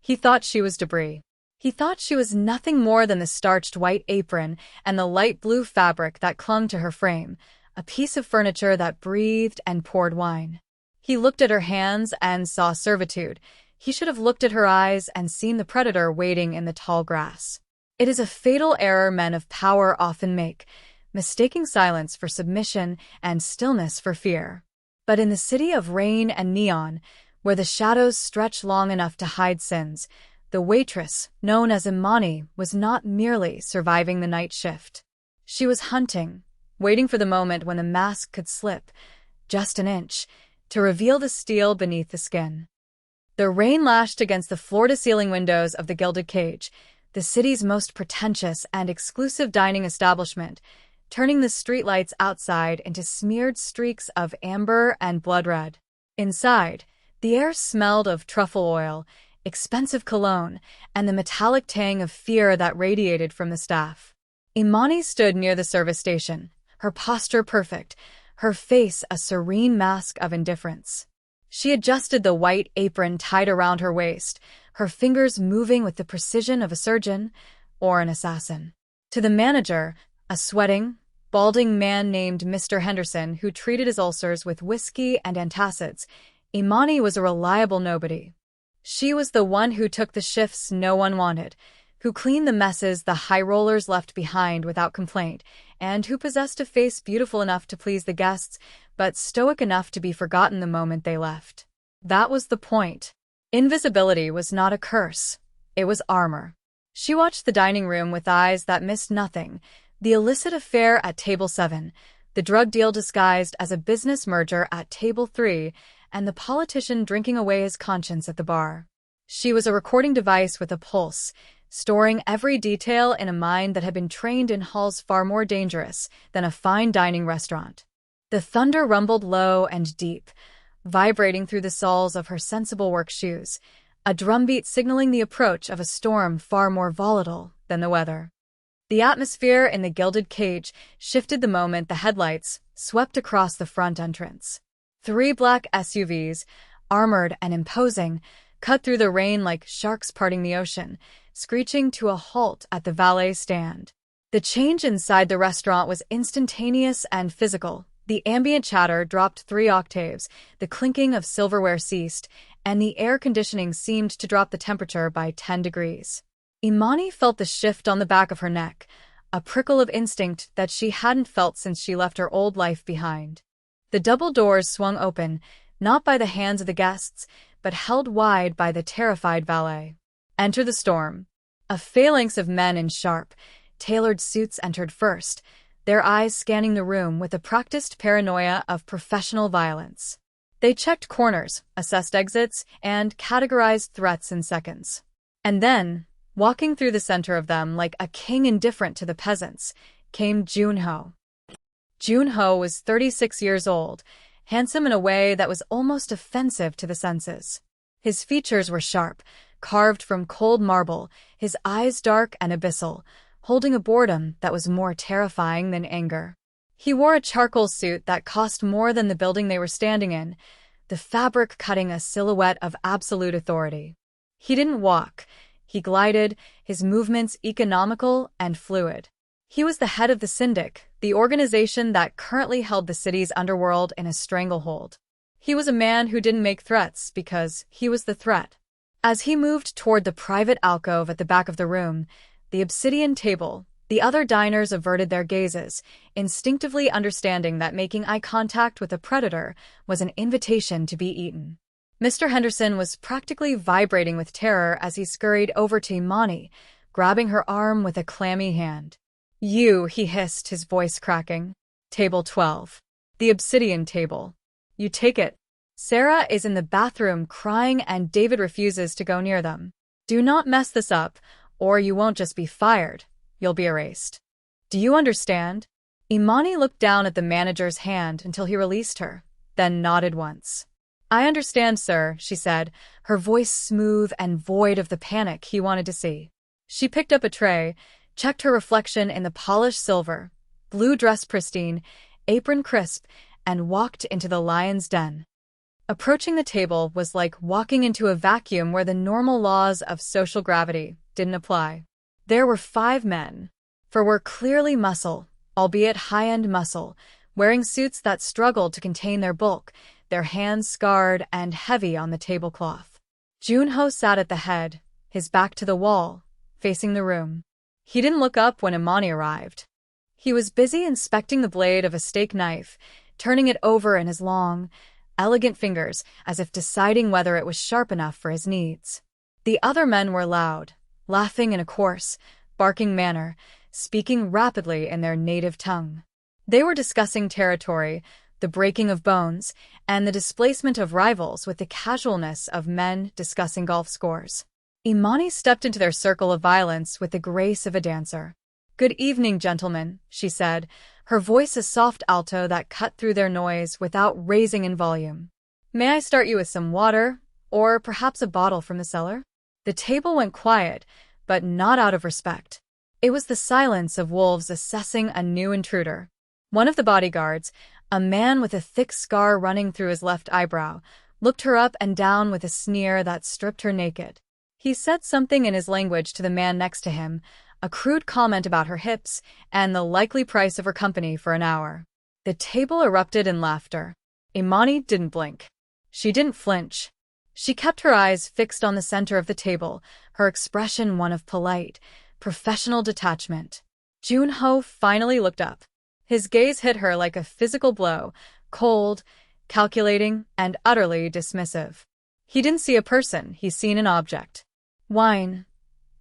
He thought she was debris. He thought she was nothing more than the starched white apron and the light blue fabric that clung to her frame, a piece of furniture that breathed and poured wine. He looked at her hands and saw servitude. He should have looked at her eyes and seen the predator waiting in the tall grass. It is a fatal error men of power often make, mistaking silence for submission and stillness for fear. But in the city of rain and neon, where the shadows stretch long enough to hide sins, the waitress, known as Imani, was not merely surviving the night shift. She was hunting, waiting for the moment when the mask could slip, just an inch, to reveal the steel beneath the skin. The rain lashed against the floor-to-ceiling windows of the Gilded Cage, the city's most pretentious and exclusive dining establishment, turning the streetlights outside into smeared streaks of amber and blood red. Inside, the air smelled of truffle oil, expensive cologne, and the metallic tang of fear that radiated from the staff. Imani stood near the service station, her posture perfect, her face a serene mask of indifference. She adjusted the white apron tied around her waist, her fingers moving with the precision of a surgeon or an assassin. To the manager, a sweating, balding man named Mr. Henderson who treated his ulcers with whiskey and antacids, Imani was a reliable nobody. She was the one who took the shifts no one wanted, who cleaned the messes the high rollers left behind without complaint, and who possessed a face beautiful enough to please the guests, but stoic enough to be forgotten the moment they left. That was the point. Invisibility was not a curse. It was armor. She watched the dining room with eyes that missed nothing, the illicit affair at table 7, the drug deal disguised as a business merger at table 3, and the politician drinking away his conscience at the bar. She was a recording device with a pulse, storing every detail in a mind that had been trained in halls far more dangerous than a fine dining restaurant. The thunder rumbled low and deep, vibrating through the soles of her sensible work shoes, a drumbeat signaling the approach of a storm far more volatile than the weather. The atmosphere in the Gilded Cage shifted the moment the headlights swept across the front entrance. 3 black SUVs, armored and imposing, cut through the rain like sharks parting the ocean, screeching to a halt at the valet stand. The change inside the restaurant was instantaneous and physical. The ambient chatter dropped 3 octaves, the clinking of silverware ceased, and the air conditioning seemed to drop the temperature by 10 degrees. Imani felt the shift on the back of her neck, a prickle of instinct that she hadn't felt since she left her old life behind. The double doors swung open, not by the hands of the guests, but held wide by the terrified valet. Enter the storm. A phalanx of men in sharp, tailored suits entered first, their eyes scanning the room with the practiced paranoia of professional violence. They checked corners, assessed exits, and categorized threats in seconds. And then, walking through the center of them like a king indifferent to the peasants, came Junho. Junho was 36 years old, handsome in a way that was almost offensive to the senses. His features were sharp, carved from cold marble, his eyes dark and abyssal, holding a boredom that was more terrifying than anger. He wore a charcoal suit that cost more than the building they were standing in, the fabric cutting a silhouette of absolute authority. He didn't walk. He glided, his movements economical and fluid. He was the head of the Syndic, the organization that currently held the city's underworld in a stranglehold. He was a man who didn't make threats because he was the threat. As he moved toward the private alcove at the back of the room, the obsidian table, the other diners averted their gazes, instinctively understanding that making eye contact with a predator was an invitation to be eaten. Mr. Henderson was practically vibrating with terror as he scurried over to Imani, grabbing her arm with a clammy hand. "You," he hissed, his voice cracking. "Table 12. The obsidian table. You take it. Sarah is in the bathroom crying and David refuses to go near them. Do not mess this up, or you won't just be fired. You'll be erased. Do you understand?" Imani looked down at the manager's hand until he released her, then nodded once. "I understand, sir," she said, her voice smooth and void of the panic he wanted to see. She picked up a tray, checked her reflection in the polished silver, blue dress pristine, apron crisp, and walked into the lion's den. Approaching the table was like walking into a vacuum where the normal laws of social gravity didn't apply. There were 5 men. 4 were clearly muscle, albeit high-end muscle, wearing suits that struggled to contain their bulk, their hands scarred and heavy on the tablecloth. Junho sat at the head, his back to the wall, facing the room. He didn't look up when Imani arrived. He was busy inspecting the blade of a steak knife, turning it over in his long, elegant fingers as if deciding whether it was sharp enough for his needs. The other men were loud, laughing in a coarse, barking manner, speaking rapidly in their native tongue. They were discussing territory, the breaking of bones, and the displacement of rivals with the casualness of men discussing golf scores. Imani stepped into their circle of violence with the grace of a dancer. "Good evening, gentlemen," she said, her voice a soft alto that cut through their noise without raising in volume. "May I start you with some water, or perhaps a bottle from the cellar?" The table went quiet, but not out of respect. It was the silence of wolves assessing a new intruder. One of the bodyguards, a man with a thick scar running through his left eyebrow, looked her up and down with a sneer that stripped her naked. He said something in his language to the man next to him, a crude comment about her hips and the likely price of her company for an hour. The table erupted in laughter. Imani didn't blink. She didn't flinch. She kept her eyes fixed on the center of the table, her expression one of polite, professional detachment. Junho finally looked up. His gaze hit her like a physical blow, cold, calculating, and utterly dismissive. He didn't see a person, he seen an object. "Wine,"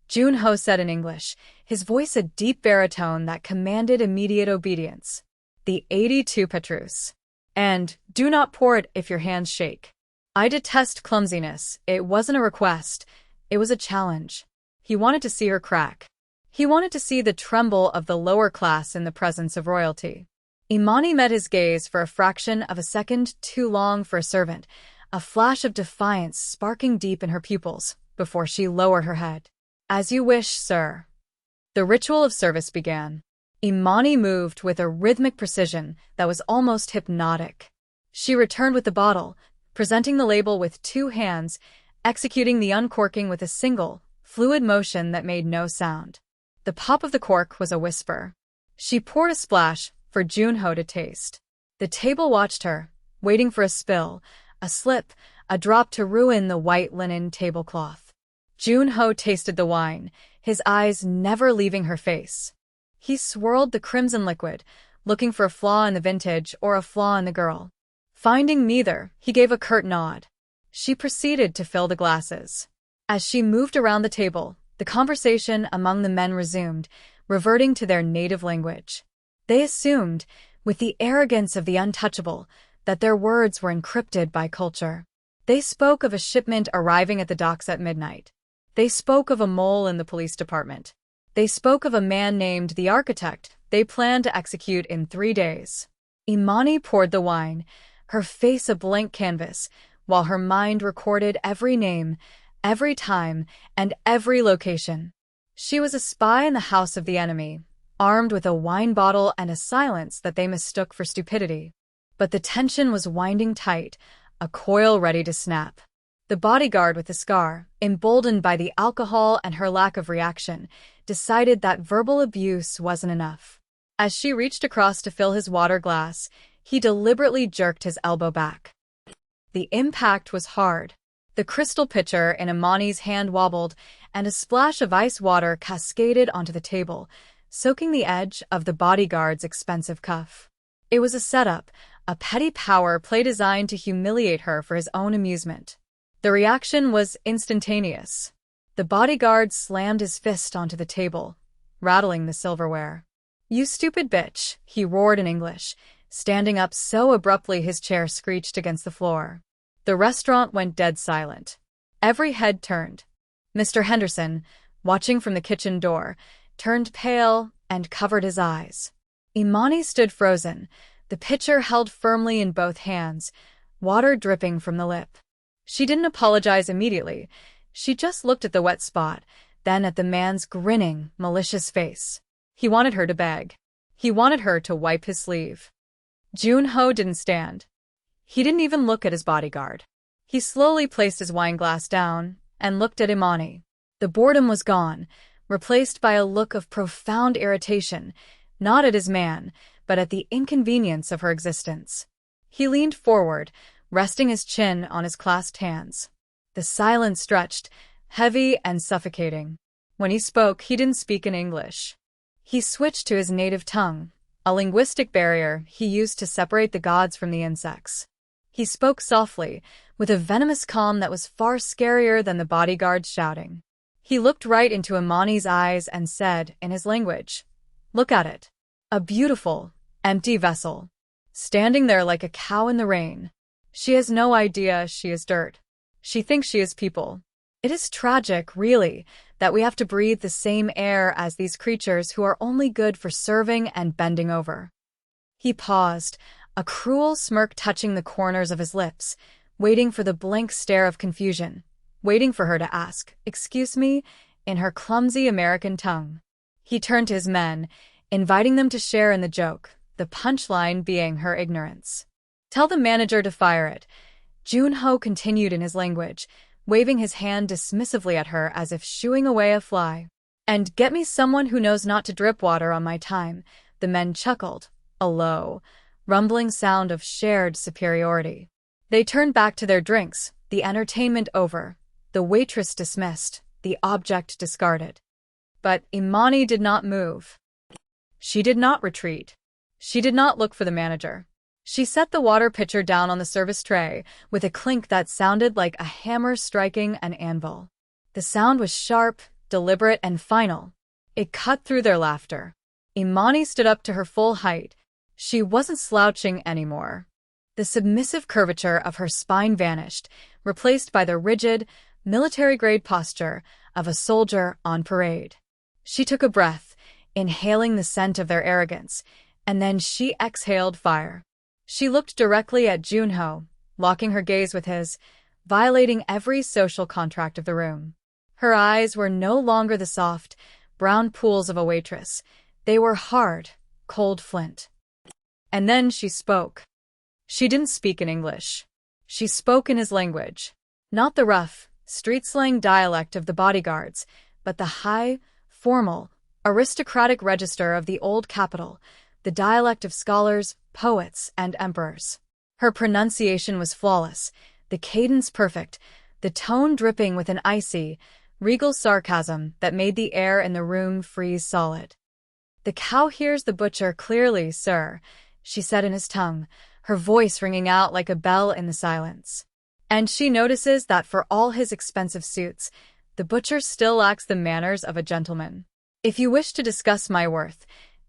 Junho said in English, his voice a deep baritone that commanded immediate obedience. "The 82 Petrus. And do not pour it if your hands shake." I detest clumsiness. It wasn't a request. It was a challenge. He wanted to see her crack. He wanted to see the tremble of the lower class in the presence of royalty. Imani met his gaze for a fraction of a second too long for a servant, a flash of defiance sparking deep in her pupils, before she lowered her head. "As you wish, sir." The ritual of service began. Imani moved with a rhythmic precision that was almost hypnotic. She returned with the bottle, presenting the label with 2 hands, executing the uncorking with a single, fluid motion that made no sound. The pop of the cork was a whisper. She poured a splash for Junho to taste. The table watched her, waiting for a spill, a slip, a drop to ruin the white linen tablecloth. Junho tasted the wine, his eyes never leaving her face. He swirled the crimson liquid, looking for a flaw in the vintage or a flaw in the girl. Finding neither, he gave a curt nod. She proceeded to fill the glasses. As she moved around the table, the conversation among the men resumed, reverting to their native language. They assumed, with the arrogance of the untouchable, that their words were encrypted by culture. They spoke of a shipment arriving at the docks at midnight. They spoke of a mole in the police department. They spoke of a man named the architect they planned to execute in 3 days. Imani poured the wine, her face a blank canvas, while her mind recorded every name, every time, and every location. She was a spy in the house of the enemy, armed with a wine bottle and a silence that they mistook for stupidity. But the tension was winding tight, a coil ready to snap. The bodyguard with the scar, emboldened by the alcohol and her lack of reaction, decided that verbal abuse wasn't enough. As she reached across to fill his water glass, he deliberately jerked his elbow back. The impact was hard. The crystal pitcher in Imani's hand wobbled, and a splash of ice water cascaded onto the table, soaking the edge of the bodyguard's expensive cuff. It was a setup, a petty power play designed to humiliate her for his own amusement. The reaction was instantaneous. The bodyguard slammed his fist onto the table, rattling the silverware. "You stupid bitch," he roared in English, standing up so abruptly his chair screeched against the floor. The restaurant went dead silent. Every head turned. Mr. Henderson, watching from the kitchen door, turned pale and covered his eyes. Imani stood frozen, the pitcher held firmly in both hands, water dripping from the lip. She didn't apologize immediately. She just looked at the wet spot, then at the man's grinning, malicious face. He wanted her to beg. He wanted her to wipe his sleeve. Junho didn't stand. He didn't even look at his bodyguard. He slowly placed his wine glass down and looked at Imani. The boredom was gone, replaced by a look of profound irritation, not at his man, but at the inconvenience of her existence. He leaned forward, resting his chin on his clasped hands. The silence stretched, heavy and suffocating. When he spoke, he didn't speak in English. He switched to his native tongue, a linguistic barrier he used to separate the gods from the insects. He spoke softly, with a venomous calm that was far scarier than the bodyguard's shouting. He looked right into Imani's eyes and said, in his language, "Look at it. A beautiful, empty vessel. Standing there like a cow in the rain. She has no idea she is dirt. She thinks she is people. It is tragic, really, that we have to breathe the same air as these creatures who are only good for serving and bending over." He paused, a cruel smirk touching the corners of his lips, waiting for the blank stare of confusion, waiting for her to ask, "Excuse me," in her clumsy American tongue. He turned to his men, inviting them to share in the joke, the punchline being her ignorance. "Tell the manager to fire it," Junho continued in his language, waving his hand dismissively at her as if shooing away a fly. "And get me someone who knows not to drip water on my time," the men chuckled, a low, rumbling sound of shared superiority. They turned back to their drinks, the entertainment over, the waitress dismissed, the object discarded. But Imani did not move. She did not retreat. She did not look for the manager. She set the water pitcher down on the service tray with a clink that sounded like a hammer striking an anvil. The sound was sharp, deliberate, and final. It cut through their laughter. Imani stood up to her full height. She wasn't slouching anymore. The submissive curvature of her spine vanished, replaced by the rigid, military-grade posture of a soldier on parade. She took a breath, inhaling the scent of their arrogance, and then she exhaled fire. She looked directly at Junho, locking her gaze with his, violating every social contract of the room. Her eyes were no longer the soft, brown pools of a waitress. They were hard, cold flint. And then she spoke. She didn't speak in English. She spoke in his language. Not the rough, street-slang dialect of the bodyguards, but the high, formal, aristocratic register of the old capital, the dialect of scholars, poets, and emperors. Her pronunciation was flawless, the cadence perfect, the tone dripping with an icy, regal sarcasm that made the air in the room freeze solid. "The cow hears the butcher clearly, sir," she said in his tongue, her voice ringing out like a bell in the silence. "And she notices that for all his expensive suits, the butcher still lacks the manners of a gentleman. If you wish to discuss my worth,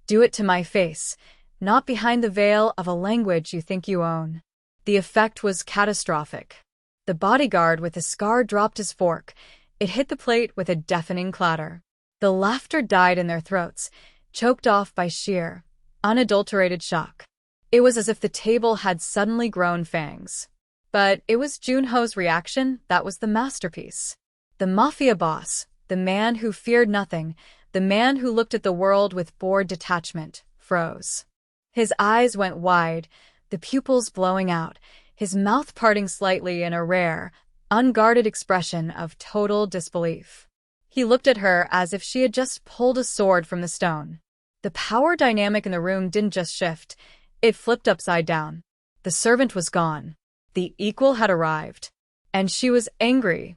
do it to my face, not behind the veil of a language you think you own." The effect was catastrophic. The bodyguard with the scar dropped his fork. It hit the plate with a deafening clatter. The laughter died in their throats, choked off by sheer, unadulterated shock. It was as if the table had suddenly grown fangs. But it was Junho's reaction that was the masterpiece. The Mafia boss, the man who feared nothing, the man who looked at the world with bored detachment, froze. His eyes went wide, the pupils blowing out, his mouth parting slightly in a rare, unguarded expression of total disbelief. He looked at her as if she had just pulled a sword from the stone. The power dynamic in the room didn't just shift, it flipped upside down. The servant was gone. The equal had arrived. And she was angry.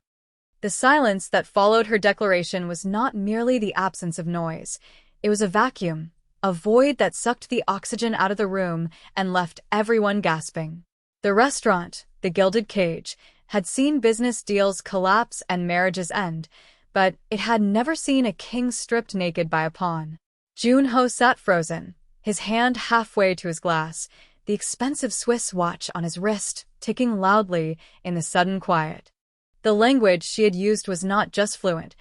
The silence that followed her declaration was not merely the absence of noise. It was a vacuum, a void that sucked the oxygen out of the room and left everyone gasping. The restaurant, the Gilded Cage, had seen business deals collapse and marriages end, but it had never seen a king stripped naked by a pawn. Junho sat frozen, his hand halfway to his glass, the expensive Swiss watch on his wrist ticking loudly in the sudden quiet. The language she had used was not just fluent,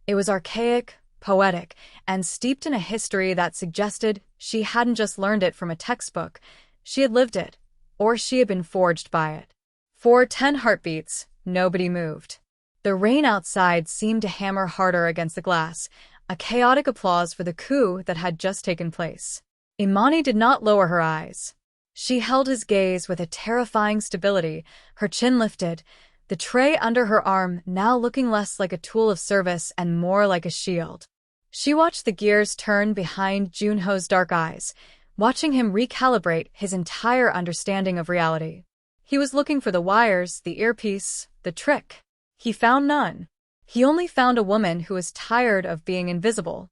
it was archaic, poetic, and steeped in a history that suggested she hadn't just learned it from a textbook, she had lived it, or she had been forged by it. For 10 heartbeats, nobody moved. The rain outside seemed to hammer harder against the glass, a chaotic applause for the coup that had just taken place. Imani did not lower her eyes. She held his gaze with a terrifying stability, her chin lifted, the tray under her arm now looking less like a tool of service and more like a shield. She watched the gears turn behind Junho's dark eyes, watching him recalibrate his entire understanding of reality. He was looking for the wires, the earpiece, the trick. He found none. He only found a woman who was tired of being invisible.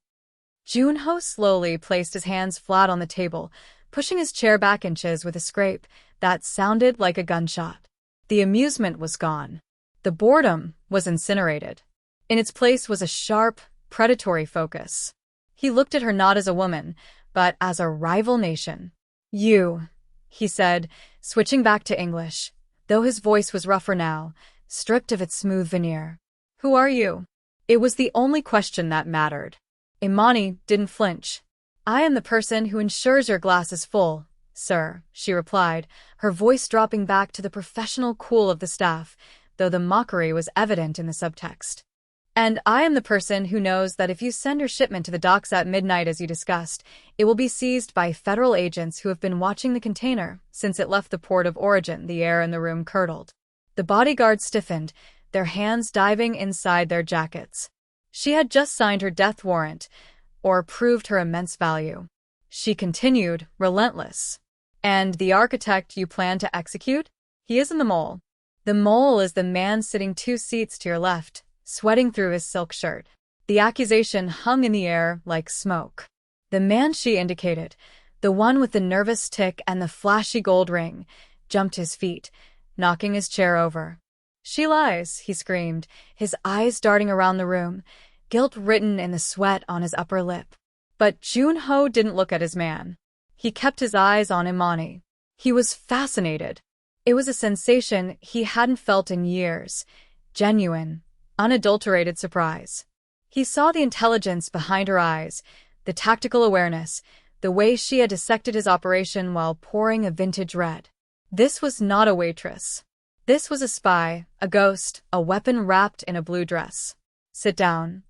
Junho slowly placed his hands flat on the table, pushing his chair back inches with a scrape that sounded like a gunshot. The amusement was gone. The boredom was incinerated. In its place was a sharp, predatory focus. He looked at her not as a woman, but as a rival nation. "You," he said, switching back to English, though his voice was rougher now, stripped of its smooth veneer. "Who are you?" It was the only question that mattered. Imani didn't flinch. "I am the person who ensures your glass is full, sir," she replied, her voice dropping back to the professional cool of the staff, though the mockery was evident in the subtext. "And I am the person who knows that if you send your shipment to the docks at midnight as you discussed, it will be seized by federal agents who have been watching the container since it left the port of origin." The air in the room curdled. The bodyguards stiffened, their hands diving inside their jackets. She had just signed her death warrant, or proved her immense value. She continued, relentless. "And the architect you plan to execute? He isn't the mole. The mole is the man sitting 2 seats to your left, sweating through his silk shirt." The accusation hung in the air like smoke. The man she indicated, the one with the nervous tick and the flashy gold ring, jumped to his feet, knocking his chair over. "She lies," he screamed, his eyes darting around the room, guilt written in the sweat on his upper lip. But Junho didn't look at his man. He kept his eyes on Imani. He was fascinated. It was a sensation he hadn't felt in years, genuine, unadulterated surprise. He saw the intelligence behind her eyes, the tactical awareness, the way she had dissected his operation while pouring a vintage red. This was not a waitress. This was a spy, a ghost, a weapon wrapped in a blue dress. "Sit down."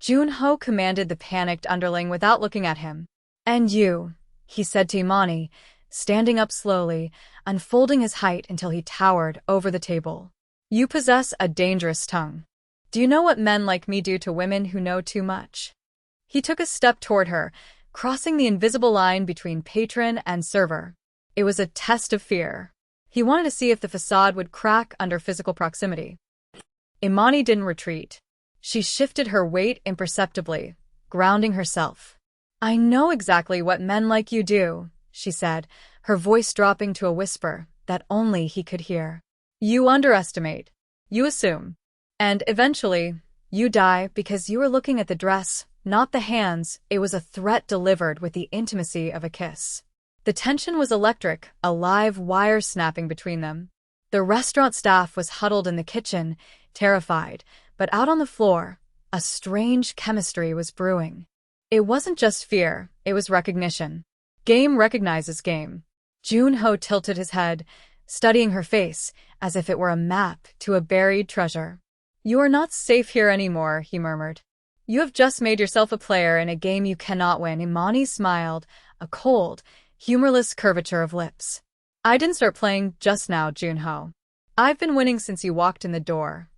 Junho commanded the panicked underling without looking at him. "And you," he said to Imani, standing up slowly, unfolding his height until he towered over the table. "You possess a dangerous tongue. Do you know what men like me do to women who know too much?" He took a step toward her, crossing the invisible line between patron and server. It was a test of fear. He wanted to see if the facade would crack under physical proximity. Imani didn't retreat. She shifted her weight imperceptibly, grounding herself. "I know exactly what men like you do," she said, her voice dropping to a whisper that only he could hear. "You underestimate. You assume. And eventually, you die because you were looking at the dress, not the hands." It was a threat delivered with the intimacy of a kiss. The tension was electric, a live wire snapping between them. The restaurant staff was huddled in the kitchen, terrified, but out on the floor, a strange chemistry was brewing. It wasn't just fear, it was recognition. Game recognizes game. Junho tilted his head, studying her face, as if it were a map to a buried treasure. "You are not safe here anymore," he murmured. "You have just made yourself a player in a game you cannot win." Imani smiled, a cold, humorless curvature of lips. "I didn't start playing just now, Junho. I've been winning since you walked in the door."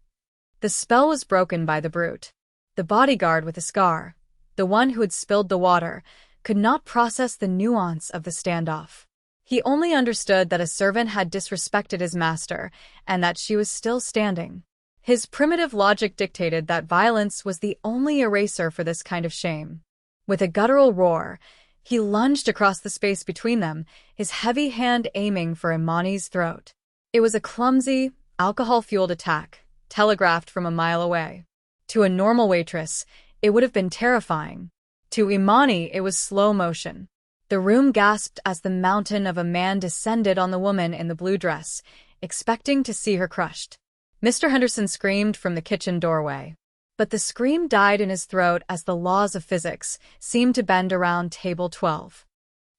The spell was broken by the brute. The bodyguard with the scar, the one who had spilled the water, could not process the nuance of the standoff. He only understood that a servant had disrespected his master, and that she was still standing. His primitive logic dictated that violence was the only eraser for this kind of shame. With a guttural roar, he lunged across the space between them, his heavy hand aiming for Imani's throat. It was a clumsy, alcohol-fueled attack, telegraphed from a mile away. To a normal waitress, it would have been terrifying. To Imani, it was slow motion. The room gasped as the mountain of a man descended on the woman in the blue dress, expecting to see her crushed. Mr. Henderson screamed from the kitchen doorway. But the scream died in his throat as the laws of physics seemed to bend around table 12.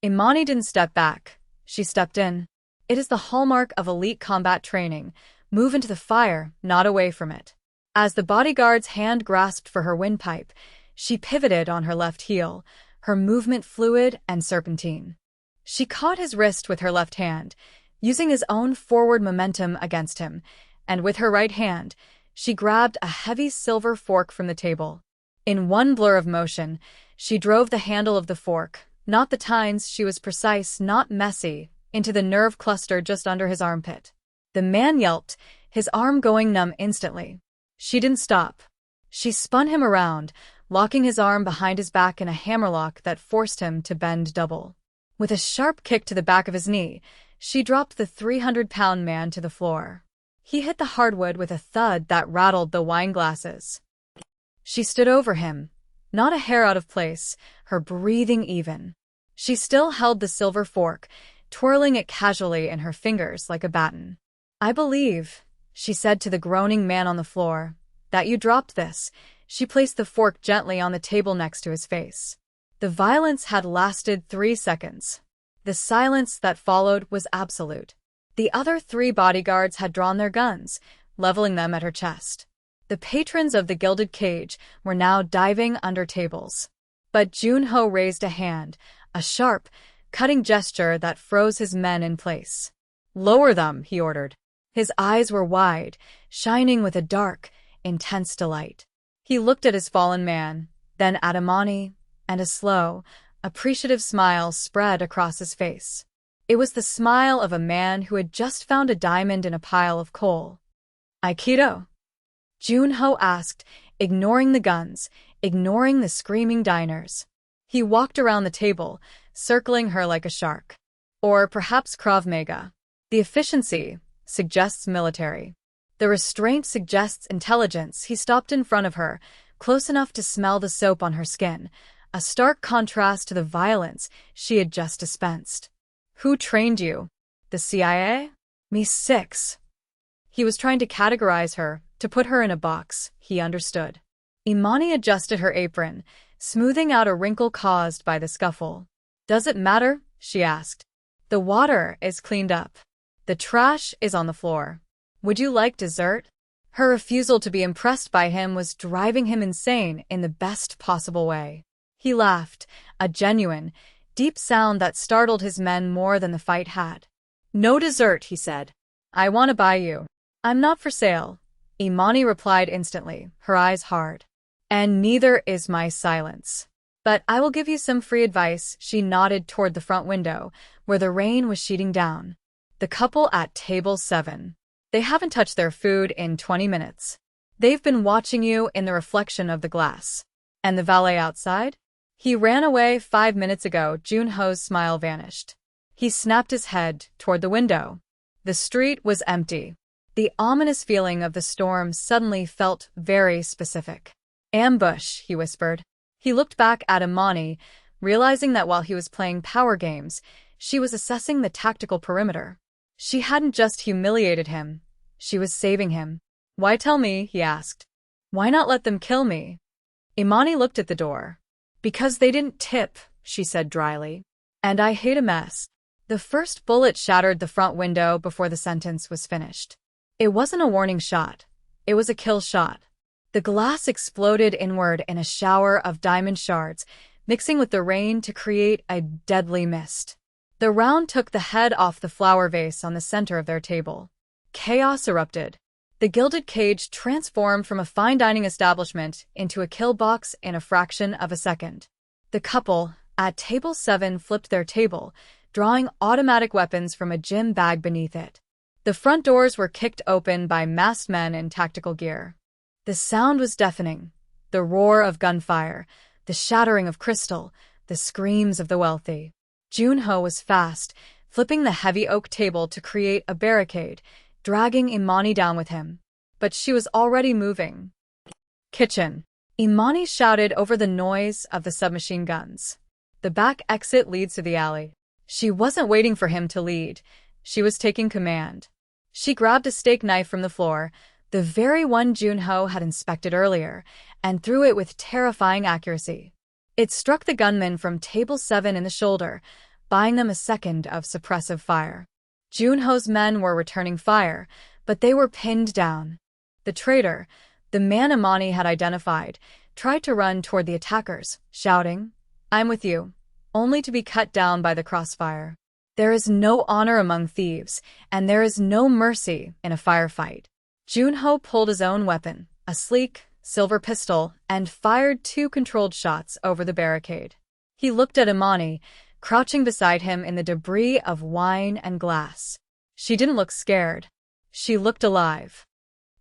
Imani didn't step back. She stepped in. It is the hallmark of elite combat training. Move into the fire, not away from it. As the bodyguard's hand grasped for her windpipe, she pivoted on her left heel, her movement fluid and serpentine. She caught his wrist with her left hand, using his own forward momentum against him, and with her right hand, she grabbed a heavy silver fork from the table. In one blur of motion, she drove the handle of the fork, not the tines, she was precise, not messy, into the nerve cluster just under his armpit. The man yelped, his arm going numb instantly. She didn't stop. She spun him around, locking his arm behind his back in a hammerlock that forced him to bend double. With a sharp kick to the back of his knee, she dropped the 300-pound man to the floor. He hit the hardwood with a thud that rattled the wine glasses. She stood over him, not a hair out of place, her breathing even. She still held the silver fork, twirling it casually in her fingers like a baton. "I believe," she said to the groaning man on the floor, "that you dropped this." She placed the fork gently on the table next to his face. The violence had lasted 3 seconds. The silence that followed was absolute. The other 3 bodyguards had drawn their guns, leveling them at her chest. The patrons of the Gilded Cage were now diving under tables. But Junho raised a hand, a sharp, cutting gesture that froze his men in place. "Lower them," he ordered. His eyes were wide, shining with a dark, intense delight. He looked at his fallen man, then at Imani, and a slow, appreciative smile spread across his face. It was the smile of a man who had just found a diamond in a pile of coal. "Aikido?" Junho asked, ignoring the guns, ignoring the screaming diners. He walked around the table, circling her like a shark. "Or perhaps Krav Maga. The efficiency suggests military. The restraint suggests intelligence." He stopped in front of her, close enough to smell the soap on her skin, a stark contrast to the violence she had just dispensed. "Who trained you? The CIA?" "Me 6. He was trying to categorize her, to put her in a box, he understood. Imani adjusted her apron, smoothing out a wrinkle caused by the scuffle. "Does it matter?" she asked. "The water is cleaned up. The trash is on the floor. Would you like dessert?" Her refusal to be impressed by him was driving him insane in the best possible way. He laughed, a genuine, deep sound that startled his men more than the fight had. "No dessert," he said. "I want to buy you." "I'm not for sale," Imani replied instantly, her eyes hard. "And neither is my silence. But I will give you some free advice." She nodded toward the front window, where the rain was sheeting down. "The couple at table 7. They haven't touched their food in 20 minutes. They've been watching you in the reflection of the glass. And the valet outside? He ran away 5 minutes ago." Junho's smile vanished. He snapped his head toward the window. The street was empty. The ominous feeling of the storm suddenly felt very specific. "Ambush," he whispered. He looked back at Imani, realizing that while he was playing power games, she was assessing the tactical perimeter. She hadn't just humiliated him. She was saving him. "Why tell me?" he asked. "Why not let them kill me?" Imani looked at the door. "Because they didn't tip," she said dryly. "And I hate a mess." The first bullet shattered the front window before the sentence was finished. It wasn't a warning shot. It was a kill shot. The glass exploded inward in a shower of diamond shards, mixing with the rain to create a deadly mist. The round took the head off the flower vase on the center of their table. Chaos erupted. The Gilded Cage transformed from a fine dining establishment into a killbox in a fraction of a second. The couple, at table 7, flipped their table, drawing automatic weapons from a gym bag beneath it. The front doors were kicked open by masked men in tactical gear. The sound was deafening. The roar of gunfire, the shattering of crystal, the screams of the wealthy. Junho was fast, flipping the heavy oak table to create a barricade, dragging Imani down with him. But she was already moving. "Kitchen!" Imani shouted over the noise of the submachine guns. "The back exit leads to the alley." She wasn't waiting for him to lead. She was taking command. She grabbed a steak knife from the floor, the very one Junho had inspected earlier, and threw it with terrifying accuracy. It struck the gunman from table 7 in the shoulder, buying them a second of suppressive fire. Junho's men were returning fire, but they were pinned down. The traitor, the man Imani had identified, tried to run toward the attackers, shouting, "I'm with you. only to be cut down by the crossfire. There is no honor among thieves, and there is no mercy in a firefight. Junho pulled his own weapon, a sleek, silver pistol, and fired 2 controlled shots over the barricade. He looked at Imani, crouching beside him in the debris of wine and glass. She didn't look scared. She looked alive.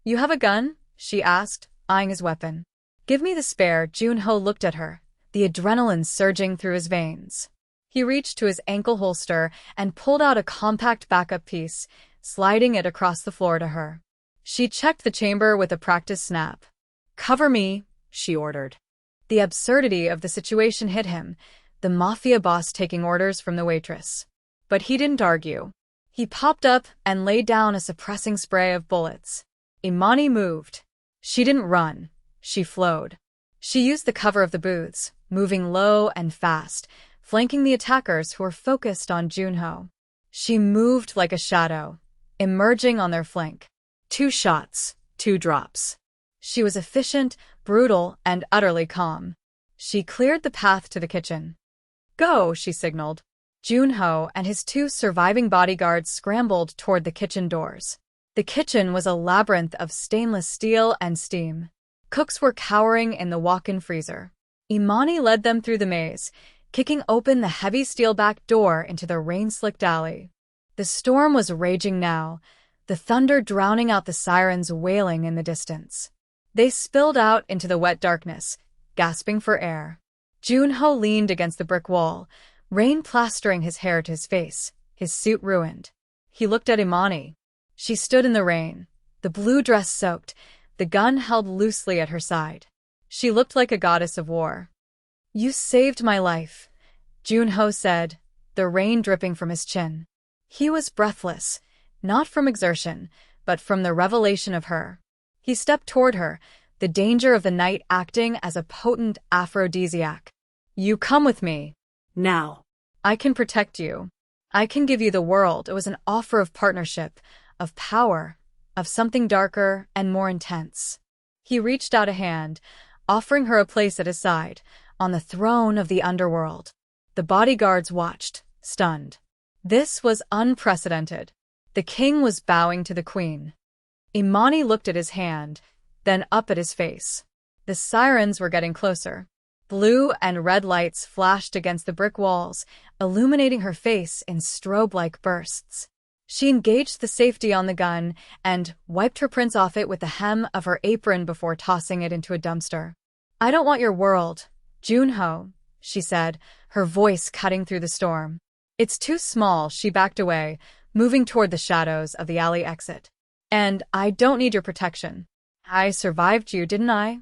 "You have a gun?" she asked, eyeing his weapon. "Give me the spare." Junho looked at her, the adrenaline surging through his veins. He reached to his ankle holster and pulled out a compact backup piece, sliding it across the floor to her. She checked the chamber with a practiced snap. "Cover me," she ordered. The absurdity of the situation hit him, the Mafia boss taking orders from the Waitress. But he didn't argue. He popped up and laid down a suppressing spray of bullets. Imani moved. She didn't run. She flowed. She used the cover of the booths, moving low and fast, flanking the attackers who were focused on Junho. She moved like a shadow, emerging on their flank. 2 shots, 2 drops. She was efficient, brutal, and utterly calm. She cleared the path to the kitchen. "Go," she signaled. Junho and his 2 surviving bodyguards scrambled toward the kitchen doors. The kitchen was a labyrinth of stainless steel and steam. Cooks were cowering in the walk-in freezer. Imani led them through the maze, kicking open the heavy steel back door into the rain-slicked alley. The storm was raging now, the thunder drowning out the sirens wailing in the distance. They spilled out into the wet darkness, gasping for air. Junho leaned against the brick wall, rain plastering his hair to his face, his suit ruined. He looked at Imani. She stood in the rain, the blue dress soaked, the gun held loosely at her side. She looked like a goddess of war. "You saved my life," Junho said, the rain dripping from his chin. He was breathless, not from exertion, but from the revelation of her. He stepped toward her, the danger of the night acting as a potent aphrodisiac. "You come with me. Now. I can protect you. I can give you the world." It was an offer of partnership, of power, of something darker and more intense. He reached out a hand, offering her a place at his side, on the throne of the underworld. The bodyguards watched, stunned. This was unprecedented. The king was bowing to the queen. Imani looked at his hand, then up at his face. The sirens were getting closer. Blue and red lights flashed against the brick walls, illuminating her face in strobe-like bursts. She engaged the safety on the gun and wiped her prints off it with the hem of her apron before tossing it into a dumpster. "I don't want your world, Junho," she said, her voice cutting through the storm. "It's too small." She backed away, moving toward the shadows of the alley exit. "And I don't need your protection. I survived you, didn't I?"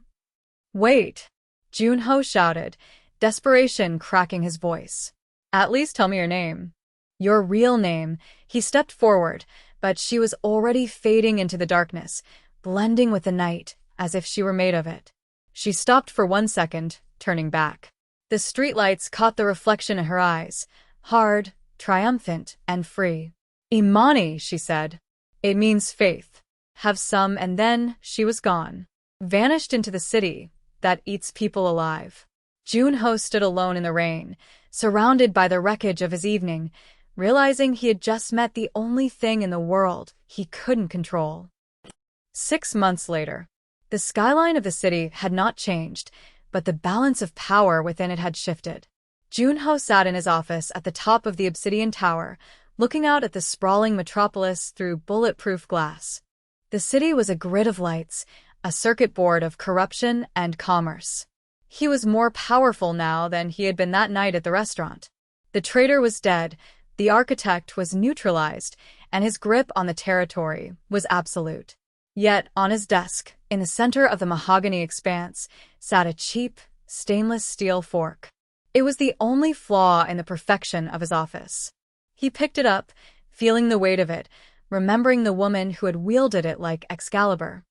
"Wait," Junho shouted, desperation cracking his voice. "At least tell me your name." "Your real name." He stepped forward, but she was already fading into the darkness, blending with the night, as if she were made of it. She stopped for 1 second, turning back. The streetlights caught the reflection in her eyes, hard, triumphant, and free. "Imani," she said. "It means faith. Have some," and then she was gone. Vanished into the city that eats people alive. Junho stood alone in the rain, surrounded by the wreckage of his evening, realizing he had just met the only thing in the world he couldn't control. 6 months later, the skyline of the city had not changed, but the balance of power within it had shifted. Junho sat in his office at the top of the obsidian tower, looking out at the sprawling metropolis through bulletproof glass. The city was a grid of lights, a circuit board of corruption and commerce. He was more powerful now than he had been that night at the restaurant. The traitor was dead, the architect was neutralized, and his grip on the territory was absolute. Yet, on his desk, in the center of the mahogany expanse, sat a cheap, stainless steel fork. It was the only flaw in the perfection of his office. He picked it up, feeling the weight of it, remembering the woman who had wielded it like Excalibur.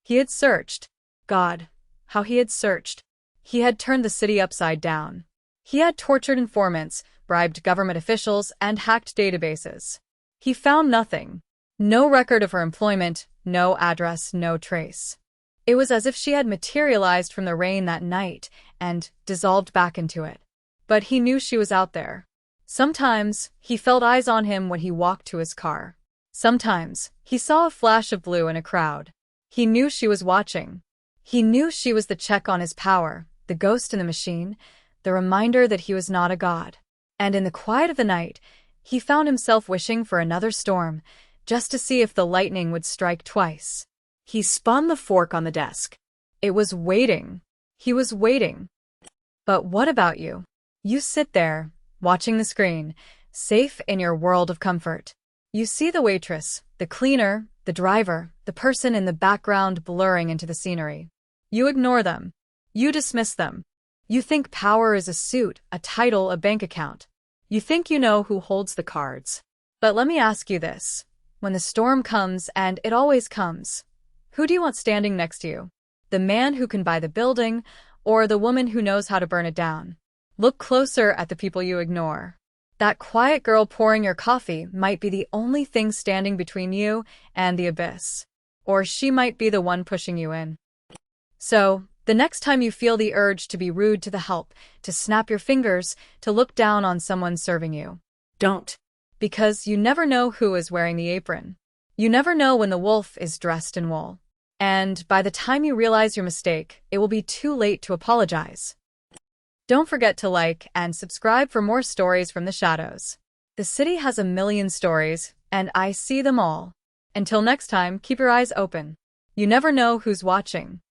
He had searched. God, how he had searched. He had turned the city upside down. He had tortured informants, bribed government officials, and hacked databases. He found nothing. No record of her employment, no address, no trace. It was as if she had materialized from the rain that night and dissolved back into it. But he knew she was out there. Sometimes, he felt eyes on him when he walked to his car. Sometimes, he saw a flash of blue in a crowd. He knew she was watching. He knew she was the check on his power, the ghost in the machine, the reminder that he was not a god. And in the quiet of the night, he found himself wishing for another storm, just to see if the lightning would strike twice. He spun the fork on the desk. It was waiting. He was waiting. But what about you? You sit there, watching the screen, safe in your world of comfort. You see the waitress, the cleaner, the driver, the person in the background blurring into the scenery. You ignore them. You dismiss them. You think power is a suit, a title, a bank account. You think you know who holds the cards. But let me ask you this. When the storm comes, and it always comes, who do you want standing next to you? The man who can buy the building, or the woman who knows how to burn it down? Look closer at the people you ignore. That quiet girl pouring your coffee might be the only thing standing between you and the abyss. Or she might be the one pushing you in. So, the next time you feel the urge to be rude to the help, to snap your fingers, to look down on someone serving you, don't. Because you never know who is wearing the apron. You never know when the wolf is dressed in wool. And by the time you realize your mistake, it will be too late to apologize. Don't forget to like and subscribe for more stories from the shadows. The city has a million stories, and I see them all. Until next time, keep your eyes open. You never know who's watching.